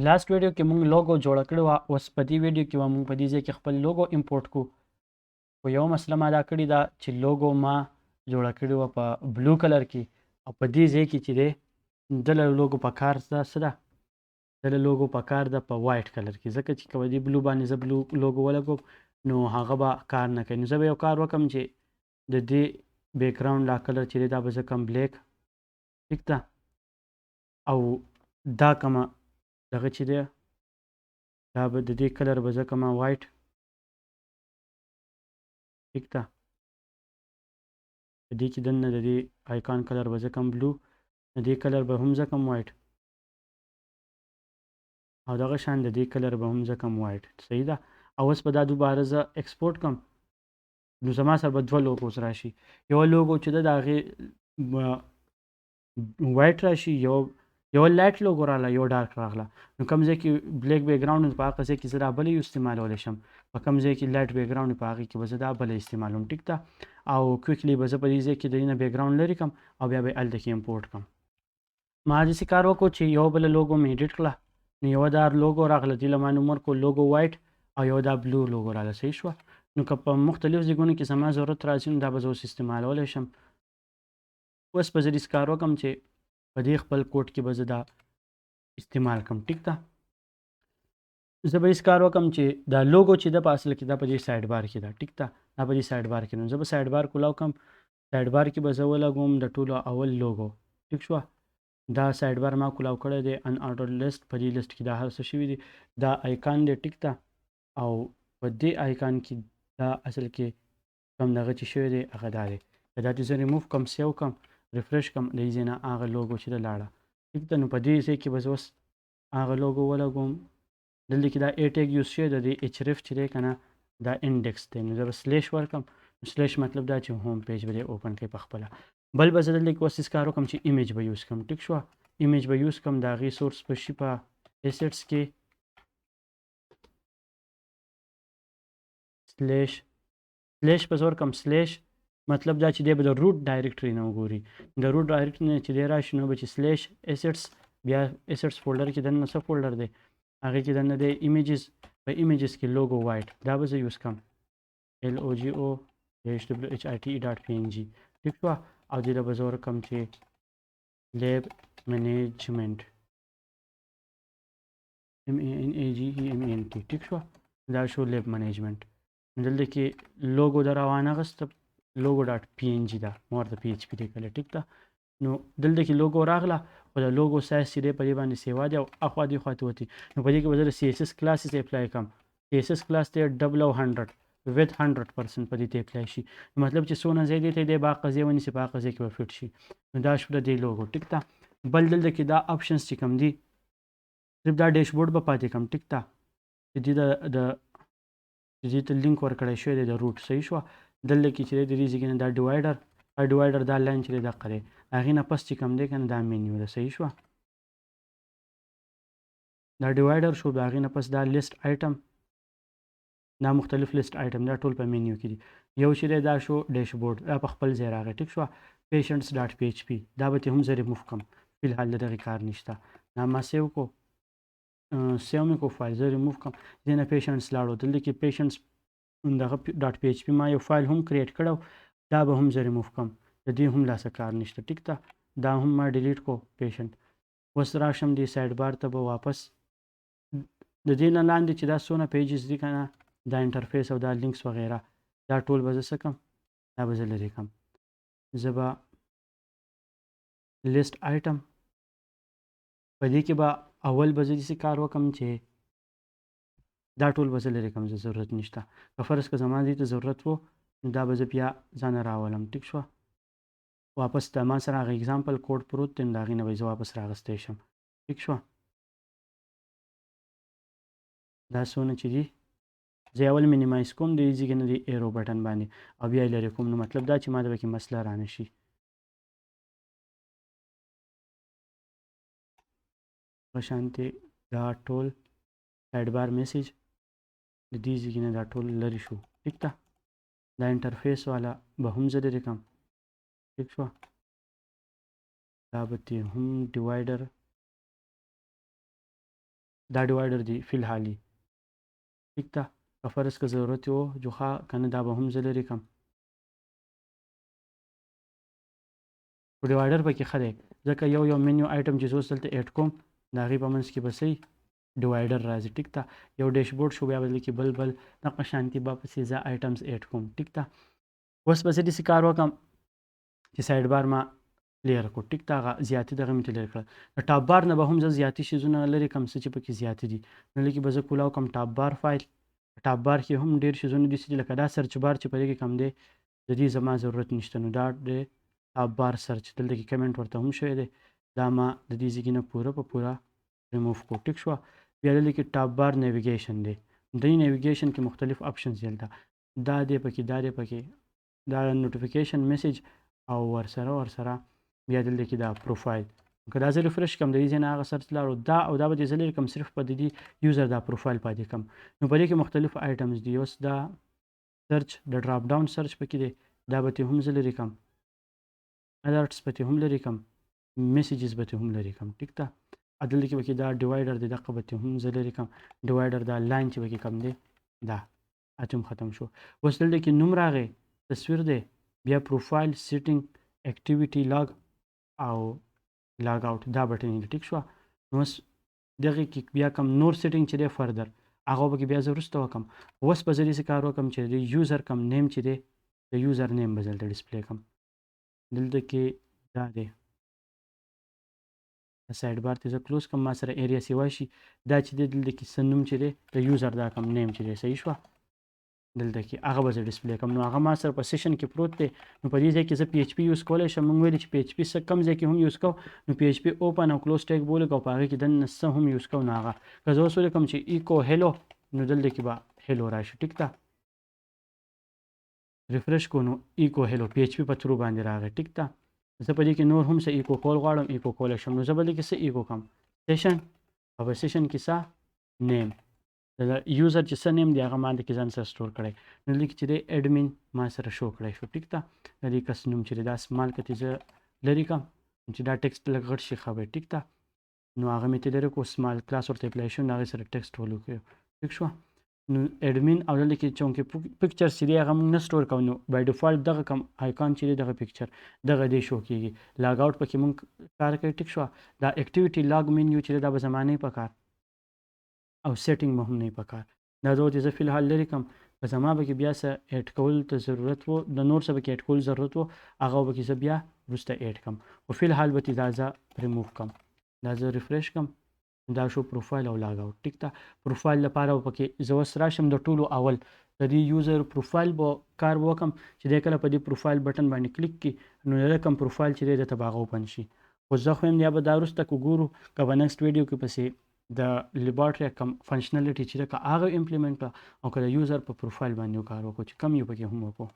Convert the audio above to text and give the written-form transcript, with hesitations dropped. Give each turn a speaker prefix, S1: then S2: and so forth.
S1: لاست ویډیو کې مونږ لوګو جوړ کړو اوس په دې ویډیو کې مونږ په دې ځای کې خپل لوګو امپورټ کو خو یو مسله ما دا کړې ده چې لوګو ما جوړه کړې وه په بلو کلر کې او په دې ځای کې چې دی دله لوګو په کار ده څه ده دله لوګو په کار ده په وایټ کلر کې ځکه چې که په دې بلو باندې زه بلو لوګو ولګوم نو هغه به کار نه کوي نو زه به یو کار وکړم چې د دې بیکګراوند دا کلر چې دی دا به زه کم بلیک ټیک ده او دا کومه دغه چې دی دا به د دې کلر به زه کومه وایټ ټیک ده د دې چې دننه د دې آیکان کلر به زه کوم بلو د دې کلر به هم زه کوم وایټ او دغه شان د دې کلر به هم زه کوم وایټ صحیح ده او اوس به دا دوباره زه ایکسپورټ کړم نو زما سره به دوه لوګوز راشي یو لوګو چې ده د هغې وایټ راشي یو لایټ لوګو راغله یو ډارک راغله نو کوم ځای کې بلیک بیکګراوند په هغه ځای کې زه دا بله یو استعمالولی شم په کوم ځای کې لایټ بیکګراوند په هغې کې به زه دا بله استعمالوم ټیک ده او کویکلی به زه په دې ځای کې د دې نه بیکګراوند لرې کړم او بیا به یې هلته کې امپورټ کړم ما داسې کار وکړو چې یو بله لوګو مې ایډیټ کړله نو یوه دا لوګو راغله دې له ما نوم ورکړو لوګو وایټ او یو دا بلو لوګو راغله صحیح شوه نو که په مختلف ځایونو کې زما ضرورت راځي نو دا به زه اوس استعمالولی شم اوس به زه داسې کار وکړم چې په دې خپل کوډ کې به زه دا استعمال کړم ټیک ده زه به هېڅ کار وکړم چې دا لوګو چې ده په اصل کې دا په دې سایډ بار کې ده ټیک ده دا په دې سایډ بار کې ده زه به سایډ بار کولاو کړم سایډ بار کې به زه ولګوم د ټولو اول لوګو ټیک شوه دا سایډ بار ما کولاو کړی دی ان آرډر لیست په دې لیست کې دا هر څه شوي دي دا آیکان دی ټیک ده او په دې آیکان کې دا اصل کې کوم دغه چې شوی دی هغه دا دی که دا چې زه ریموف کړم سیو کړم ریفرش کړم د دې ځای نه هغه لوګو چې ده لاړه ټیک ده نو په دې ځای کې به زه اوس هغه لوګو ولګوم دلته کې دا ای ټیګ یوز شوی د دې ایچ ریف چې دی که نه دا انډیکس دی نو زه به سلیش ورکړم سلیش مطلب دا چې هوم پیج به دی اوپن کړي په خپله بل به زه دلته کې اوس کار وکړم چې ایمیج به یوز کړم ټیک شوه ایمیج به یوز کړم د هغې سورس به شي په ایسټس کې سلیش به زه ورکړم سلیش مطلب دا چې دی به د روټ ډایرکټري نه وګوري د روټ ډایرکټري نه چې دی راشي نو به چې سلیش ایسټس بیا ایسټس فولډر کې دننه څه فولډر دی هغې کې دننه دی ایمیجز په ایمیجز کې لوګو وایټ دا به زه یوز کړم LOGO-WHITE.png ټیک شوه او دې له به زه ورکړم چې لیب منیجمنټ MANAGEMENT ټیک شوه دا شو لیب منیجمنټ دلته کې لوګو د روانه غسته logo.png ده مور د PHP لیکلی ټیک ده نو دلته کې لوګو راغله خو د لوګو سایز چې دی په دې باندې سیوا دی او اخوا دې خوا ته وتې نو په دې کې به زه د CSS کلاسز اپلای کړم CSS کلاس دی 100 with 100% په دې ته اپلای شي مطلب چې څونه ځای دی ته دی با قضیه ونیسي په هغه قضیه کې به فټ شي نو دا شو د دې لوګو ټیک ده بل دلته کې دا آپشنز چې کوم دي صرف دا ډیشبورډ به پاتې کړم ټیک ده چې دې ته لینک ورکړی شوی دی د روټ صحیح شوه دلته کې چې دی د دې ځای کې نه دا ډیوایډر دا لاین چې دی دقه دی هغې نه پس چې کوم دی که نه دا مینیو ده صحیح شوه دا ډیوایډر شو د هغې نه پس دا لیست آیټم دا مختلف لیست آیټم دا ټول په مینیو کې دي یو چې دی دا شو ډیشبورډ دا په خپل ځای راغی ټیک شوه patients.php دا به ترې هم زه ریموف کړم فلحال د دغې کار نشته دا ما سیو کو سیو مې کو فایل زه ریموف کړم دې نه پیشنټس لاړو دلته کې پیشنټس دغه .php ما یو فایل هم کریټ کړو دا به هم زه ریموف کړم د دې هم لاسه کار نشته ټیک ده دا هم ما ډیلیټ کو پیشنټ اوس راشم دې سایډ بار ته به واپس د دې نه لاندې چې دا څونه پیجز دي که نه دا انټرفیس او دا لینکس وغیره دا ټول به زه څه کړم دا به زه لرې کړم زه به لیست آیټم په دې کې به اول به زه داسې کار وکړم چې دا ټول به زه لرې کړم زه ضرورت نشته که فرض که زما دې ته ضرورت و نو دا به زه بیا ځانه راولم ټیک شوه واپس د ما سره هغه اګزامپل کوډ پروت دی نو د هغې نه به زه واپس راغستی شم ټیک شوه دا څونه چې دي زه اول مینیمایز کوم د دې ځای کې نه د ایرو بټن باندې او بیا یې لرې کوم نو مطلب دا چې ما ته پکې مسله رانه شي په شانتې دا ټول سایډ بار میسیج د دې ځای کې نه دا ټول لرې شو ټیک ده دا انټرفیس والا به هم زه لرې کړم ټیک شوه دا به ترې هم ډیوایډر دا ډیوایډر دی فی الحالي ٹھیک ده که فرض که ضرورت و جوخه کنه دا به هم زه لرې کړم خو ډیوایډر پکې ښه دی ځکه یو منیو آیټم چې زه اوس دلته ایډ کوم د هغې په منځ کې به صحیح ډیوایډر راځي ټیک ده یو ډیشبورډ شو بیا به دلته کې بل دغه شانتي به پسې زه آیټمز ایډ کوم ټیک ده اوس به زه داسې کار وکړم چې سایډ بار ما کلیر کړو ټیک ده هغه زیاتي دغه مې کلیر کړل د ټاپ بار نه به هم زه زیاتي شیزونه لرې کړم څه چې پکې زیاتي دي نو دلته کې به زه کولاو کړم ټاپ بار فایل ټاپ بار کې هم ډېر شیزونه دي لکه دا سرچ بار چې په دې کې کم دی د دې زما ضرورت نشته نو دا د ټاپ بار سرچ دلته کې کمنټ ورته هم شوی دی دا ما د دې ځای نه پوره په پوره ریموف کړو ټیک شوه بیا دلته کې ټاپ بار نیویګیشن دی د نیویګیشن کې مختلف آپشنز دلته دا دی پکې دا نوټیفیکیشن میسج او ورسره بیا دلته کې دا پروفایل که دا زه ریفرش کړم د دې ځای نه هغه سرچ لاړو دا به دې زه لرې کړم صرف په د دې یوزر دا پروفایل پاتې کړم نو په دې کې مختلف آیټمز دي اوس دا سرچ د ډراپ ډاون سرچ پکې دی دا به هم زه لرې کړم الرټس به هم لرې کړم میسیجز به هم لرې کړم ټیک ده دلته کې دا ډیوایډر دی دغه به هم زه لرې کړم ډیوایډر دا لاین چې پکې کم دی دا اتم ختم شو اوس دلته کې نوم راغی تصویر دی بیا پروفایل سیټینګ اکټیویټي لاګ او لاګ آوټ دا بټن دی ټیک شو نو اوس دغه کې بیا کم نور سیټینګ چې دی فردر هغه به بیا زه وروسته وکړم اوس به زه داسې کار وکړم چې د یوزر کم نیم چې دی د یوزر نیم به دلته ډسپلی کړم دلته کې دا دی سایډ بار ته زه کلوز کړم ما سره ایریا سیوا شي دا چې دی دلته کې څه نوم چې دی د یوزر دا کم نیم چې دی صحیح شوه دلته کې هغه به زه ډسپلی کړم نو هغه ما سره په سیشن کې پروت دی نو په دې ځای کې زه پی ایچ پی یوز کولی شم موږ ویلي چې پی ایچ پی څه کم ځای کې هم یوز کوو نو پی ایچ پی اوپن او کلوز ټیګ بولک او په هغې کې دننه څه هم یوز کوو نو هغه که زه اوس ولیکم چې ایکو هیلو نو دلته کې به هیلو راشي ټیک ده ریفرش کو نو ایکو هیلو پی ایچ پی په تھرو باندې راغی ټیک ده زه په دې کې نور هم څه ایکو کول غواړم ایکو کولی شم نو زه به دلته کې څه ایکو کړم سیشن او په سیشن کې څه نیم د یوزر چې څه نیم دی هغه ما دلته کې ځان سره سټور کړی نو دلته کې چې دی ایډمین ما سره شو کړی شو ټیک ده د دې کس نوم چې دی دا سمال کتې زه لرې کړم چې دا ټیکسټ لږ غټ شي ښه به ټیک ده نو هغه مې ته لرې کړو سمال کلاس ورته اپلای شو نو هغې سره ټیکسټ ولوکړو ټیک شوه نو ایډمین او دلته کې چونکې پکچر چې دی هغه موږ نه سټور کوو نو بای ډیفالټ دغه کم آیکان چې دی دغه پکچر دغه دی شو کېږي لاګ آوټ پکې موږ کار کوي ټیک شوه دا اکټیویټي لاګ مینیو چې دی دا به زما نه په کار او سیټینګ به هم نه په کار دا دوه چې زه فی الحال لرې کړم په زما به کې بیا څه ایډ کول ته ضرورت و د نور څه به کې ایډ کول ضرورت و هغه به کې زه بیا وروسته ایډ کړم خو فی الحال به دا زه ریموف کړم دا زه ریفریش کړم دا شو پروفایل او لاګ آوټ ټیک ده پروفایل لپاره به پکې زه اوس راشم د ټولو اول د دې یوزر پروفایل به کار وکړم چې دی کله په دې پروفایل بټن باندې کلیک کړي نو د کم پروفایل چې دی درته به هغه اوپن شي خو زه خو یم یا به دا وروسته که ګورو که به نیکسټ ویډیو کې پسې د لیبارټري کم فنکشنالټي چې ده که هغه امپلیمنټ کړه او که د یوزر په پروفایل باندې کار وکړو چې کم یو پکې هم وکړو